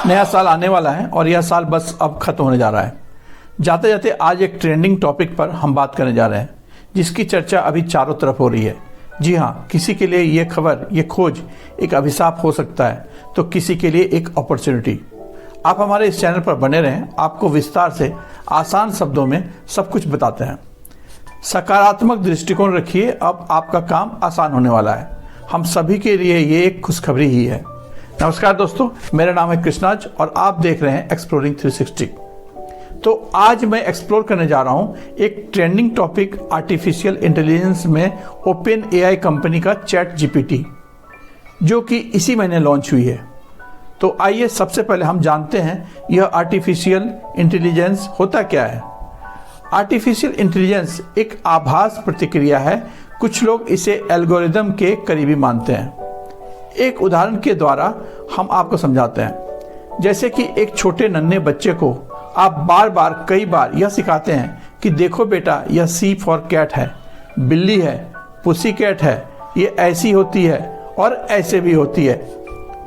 नया साल आने वाला है और यह साल बस अब खत्म होने जा रहा है। जाते जाते आज एक ट्रेंडिंग टॉपिक पर हम बात करने जा रहे हैं, जिसकी चर्चा अभी चारों तरफ हो रही है। जी हाँ, किसी के लिए ये खबर, ये खोज एक अभिशाप हो सकता है, तो किसी के लिए एक अपॉर्चुनिटी। आप हमारे इस चैनल पर बने रहें, आपको विस्तार से आसान शब्दों में सब कुछ बताते हैं। सकारात्मक दृष्टिकोण रखिए, अब आपका काम आसान होने वाला है। हम सभी के लिए ये एक खुशखबरी ही है। नमस्कार दोस्तों, मेरा नाम है कृष्णाज और आप देख रहे हैं एक्सप्लोरिंग 360। तो आज मैं एक्सप्लोर करने जा रहा हूं एक ट्रेंडिंग टॉपिक, आर्टिफिशियल इंटेलिजेंस में ओपन एआई कंपनी का चैट जीपीटी, जो कि इसी महीने लॉन्च हुई है। तो आइए सबसे पहले हम जानते हैं यह आर्टिफिशियल इंटेलिजेंस होता क्या है। आर्टिफिशियल इंटेलिजेंस एक आभास प्रतिक्रिया है। कुछ लोग इसे एल्गोरिदम के करीबी मानते हैं। एक उदाहरण के द्वारा हम आपको समझाते हैं। जैसे कि एक छोटे नन्हे बच्चे को आप बार बार कई बार यह सिखाते हैं कि देखो बेटा, यह सी फॉर कैट है, बिल्ली है, पुसी कैट है, ये ऐसी होती है और ऐसे भी होती है।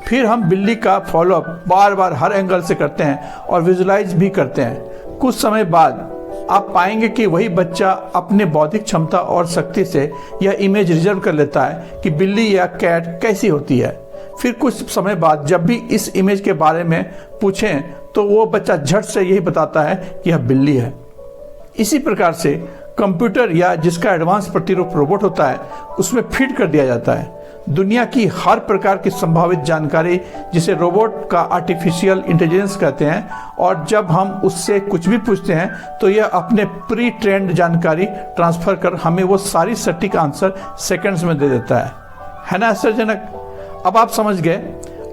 फिर हम बिल्ली का फॉलोअप बार बार हर एंगल से करते हैं और विजुलाइज भी करते हैं। कुछ समय बाद आप पाएंगे कि वही बच्चा अपने बौद्धिक क्षमता और शक्ति से यह इमेज रिजर्व कर लेता है कि बिल्ली या कैट कैसी होती है। फिर कुछ समय बाद जब भी इस इमेज के बारे में पूछें तो वो बच्चा झट से यही बताता है कि यह बिल्ली है। इसी प्रकार से कंप्यूटर या जिसका एडवांस प्रतिरूप रोबोट होता है, उसमें फीड कर दिया जाता है दुनिया की हर प्रकार की संभावित जानकारी, जिसे रोबोट का आर्टिफिशियल इंटेलिजेंस कहते हैं। और जब हम उससे कुछ भी पूछते हैं तो यह अपने प्री ट्रेंड जानकारी ट्रांसफर कर हमें वो सारी सटीक आंसर सेकंड्स में दे देता है ना आश्चर्यजनक। अब आप समझ गए।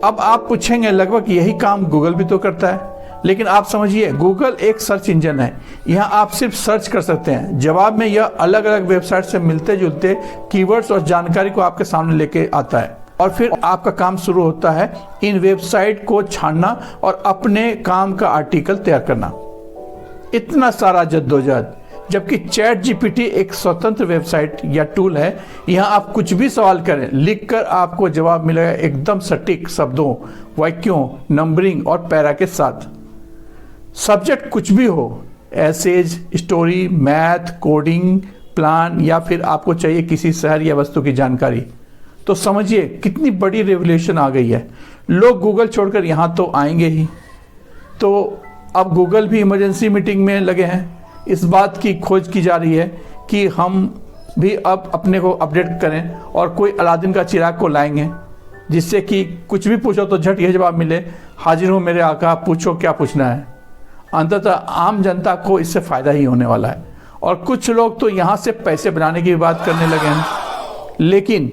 अब आप पूछेंगे लगभग यही काम गूगल भी तो करता है। लेकिन आप समझिए, गूगल एक सर्च इंजन है। यहाँ आप सिर्फ सर्च कर सकते हैं, जवाब में यह अलग अलग वेबसाइट से मिलते जुलते कीवर्ड्स और जानकारी को आपके सामने लेके आता है। और फिर आपका काम शुरू होता है इन वेबसाइट को छानना और अपने काम का आर्टिकल तैयार करना। इतना सारा जद्दोजहद, जबकि चैट जीपीटी एक स्वतंत्र वेबसाइट या टूल है। यहाँ आप कुछ भी सवाल करें, लिखकर आपको जवाब मिलेगा एकदम सटीक शब्दों, वाक्यों, नंबरिंग और पैरा के साथ। सब्जेक्ट कुछ भी हो, essays, story, math, coding, plan, या फिर आपको चाहिए किसी शहर या वस्तु की जानकारी, तो समझिए कितनी बड़ी रेवोल्यूशन आ गई है। लोग गूगल छोड़कर यहाँ तो आएंगे ही। तो अब गूगल भी इमरजेंसी मीटिंग में लगे हैं। इस बात की खोज की जा रही है कि हम भी अब अपने को अपडेट करें और कोई अलादीन का चिराग को लाएंगे, जिससे कि कुछ भी पूछो तो झट यह जवाब मिले, हाजिर हूँ मेरे आका, पूछो क्या पूछना है। अंततः आम जनता को इससे फ़ायदा ही होने वाला है। और कुछ लोग तो यहाँ से पैसे बनाने की बात करने लगे हैं। लेकिन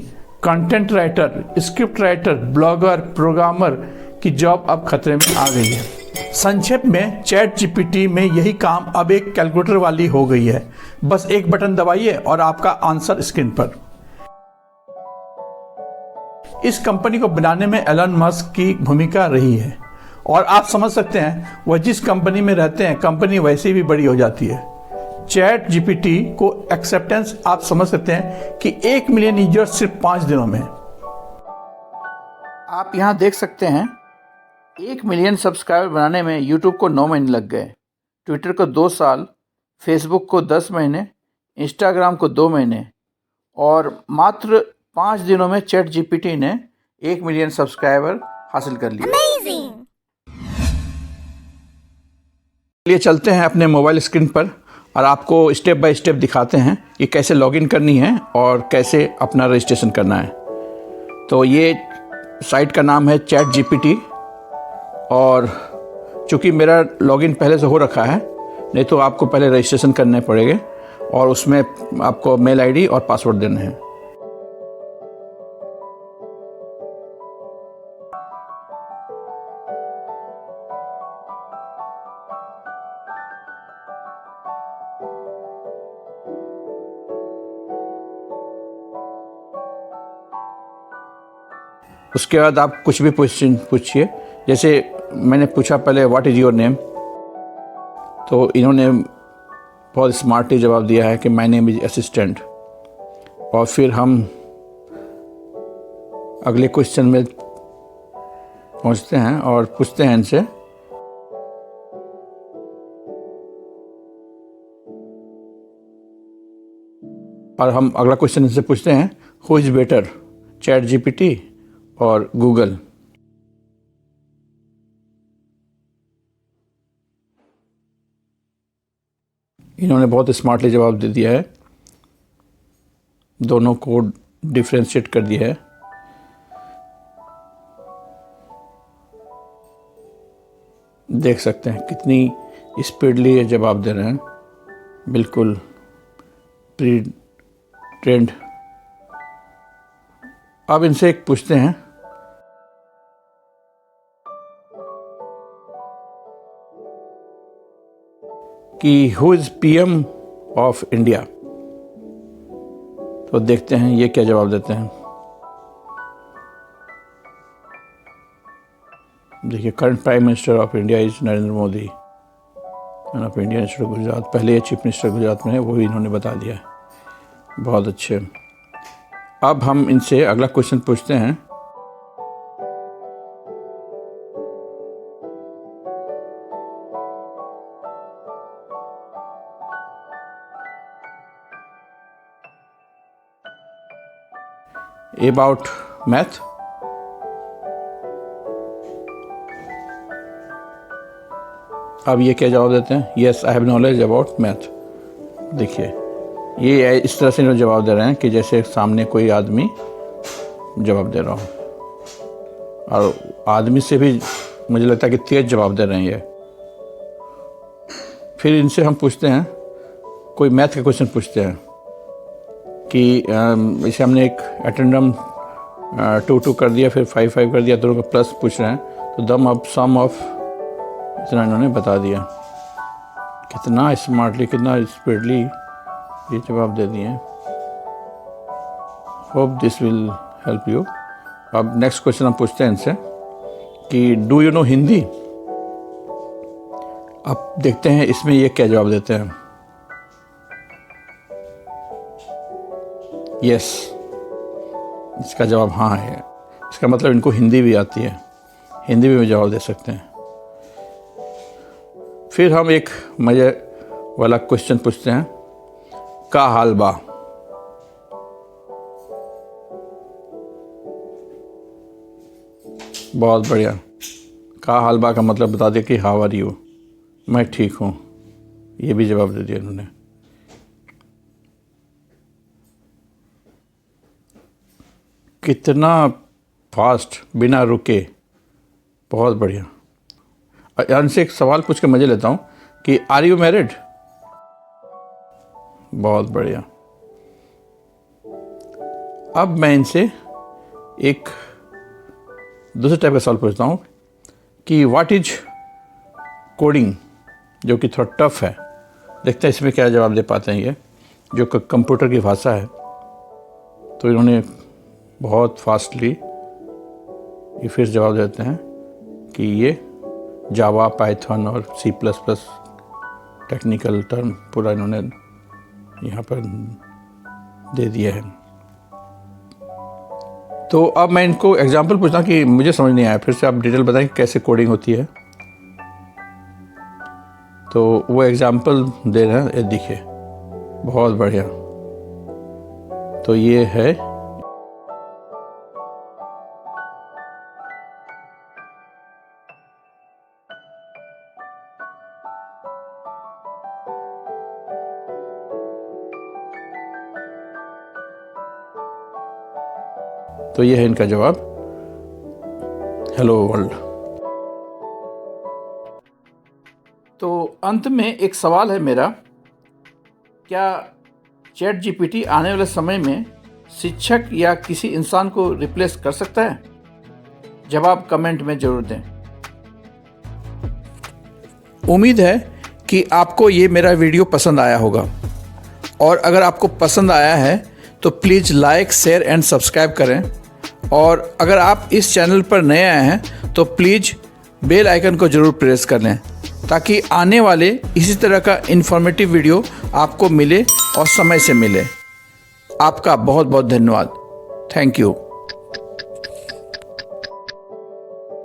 content writer, script writer, blogger, programmer की जॉब अब खतरे में आ गई है। संक्षेप में, चैट जीपीटी में यही काम अब एक कैलकुलेटर वाली हो गई है। बस एक बटन दबाइए और आपका आंसर स्क्रीन पर। इस कंपनी को बनाने में एलन मस्क की भूमिका रही है। और आप समझ सकते हैं, वह जिस कंपनी में रहते हैं, कंपनी वैसे भी बड़ी हो जाती है। चैट जीपीटी को एक्सेप्टेंस आप समझ सकते हैं कि 1 मिलियन यूजर्स सिर्फ 5 दिनों में। आप यहाँ देख सकते हैं, 1 मिलियन सब्सक्राइबर बनाने में यूट्यूब को 9 महीने लग गए, ट्विटर को 2 साल, फेसबुक को 10 महीने, इंस्टाग्राम को 2 महीने, और मात्र 5 दिनों में चैट जीपीटी ने 1 मिलियन सब्सक्राइबर हासिल कर लिए। चलिए चलते हैं अपने मोबाइल स्क्रीन पर और आपको स्टेप बाय स्टेप दिखाते हैं कि कैसे लॉगिन करनी है और कैसे अपना रजिस्ट्रेशन करना है। तो ये साइट का नाम है चैट जीपीटी, और चूँकि मेरा लॉगिन पहले से हो रखा है, नहीं तो आपको पहले रजिस्ट्रेशन करने पड़ेंगे और उसमें आपको मेल आईडी और पासवर्ड देने हैं। उसके बाद आप कुछ भी पूछिए। जैसे मैंने पूछा पहले व्हाट इज़ योर नेम, तो इन्होंने बहुत स्मार्टली जवाब दिया है कि माय नेम इज़ असिस्टेंट। और फिर हम अगले क्वेश्चन में पहुंचते हैं और पूछते हैं इनसे। और हम अगला क्वेश्चन इनसे पूछते हैं, who is better, chat GPT और गूगल? इन्होंने बहुत स्मार्टली जवाब दे दिया है, दोनों को डिफ्रेंशिएट कर दिया है। देख सकते हैं कितनी स्पीडली ये जवाब दे रहे हैं, बिल्कुल प्री ट्रेंड। अब इनसे एक पूछते हैं कि who is PM of India? तो देखते हैं ये क्या जवाब देते हैं। देखिए, current prime minister of India is Narendra Modi of India minister Gujarat. पहले ये चीफ मिनिस्टर गुजरात में है, वो भी इन्होंने बता दिया है। बहुत अच्छे। अब हम इनसे अगला क्वेश्चन पूछते हैं, अबाउट मैथ। अब ये क्या जवाब देते हैं? Yes I have knowledge about math. देखिए, ये इस तरह से इन्होंने जवाब दे रहे हैं कि जैसे सामने कोई आदमी जवाब दे रहा हो, और आदमी से भी मुझे लगता है कि तेज जवाब दे रहे हैं ये। फिर इनसे हम पूछते हैं, कोई मैथ का क्वेश्चन पूछते हैं कि इसे हमने एक एटेंडम 2 कर दिया, फिर 5 कर दिया, दोनों का प्लस पूछ रहे हैं, तो सम ऑफ इतना इन्होंने बता दिया। कितना स्मार्टली, कितना स्पीडली ये जवाब दे दिए। Hope this will help you. अब नेक्स्ट क्वेश्चन हम पूछते हैं इनसे कि डू यू नो हिंदी? अब देखते हैं इसमें ये क्या जवाब देते हैं। यस, इसका जवाब हाँ है। इसका मतलब इनको हिंदी भी आती है, हिंदी में भी जवाब दे सकते हैं। फिर हम एक मजे वाला क्वेश्चन पूछते हैं, का हाल बा? बहुत बढ़िया। का हाल बा का मतलब बता दे कि हाउ आर यू, मैं ठीक हूँ। ये भी जवाब दे दिया इन्होंने। कितना फास्ट, बिना रुके। बहुत बढ़िया। इनसे एक सवाल पूछ के मजे लेता हूँ कि आर यू मैरिड? बहुत बढ़िया। अब मैं इनसे एक दूसरे टाइप का सवाल पूछता हूँ कि व्हाट इज कोडिंग, जो कि थोड़ा टफ है। देखते हैं इसमें क्या जवाब दे पाते हैं ये, जो कंप्यूटर की भाषा है। तो इन्होंने बहुत फास्टली ये फिर जवाब देते हैं कि ये जावा, पाइथन और C++ टेक्निकल टर्म पूरा इन्होंने यहाँ पर दे दिया है। तो अब मैं इनको एग्जाम्पल पूछता हूँ कि मुझे समझ नहीं आया, फिर से आप डिटेल बताएं कैसे कोडिंग होती है। तो वो एग्जाम्पल दे रहे हैं, ये देखिए, बहुत बढ़िया। तो ये है तो ये है इनका जवाब, हेलो वर्ल्ड। तो अंत में एक सवाल है मेरा, क्या चैट जीपीटी आने वाले समय में शिक्षक या किसी इंसान को रिप्लेस कर सकता है? जवाब कमेंट में जरूर दें। उम्मीद है कि आपको ये मेरा वीडियो पसंद आया होगा, और अगर आपको पसंद आया है तो please like, share and subscribe करें। और अगर आप इस चैनल पर नए आए हैं तो प्लीज़ बेल आइकन को ज़रूर प्रेस कर लें, ताकि आने वाले इसी तरह का इन्फॉर्मेटिव वीडियो आपको मिले और समय से मिले। आपका बहुत बहुत धन्यवाद। Thank you.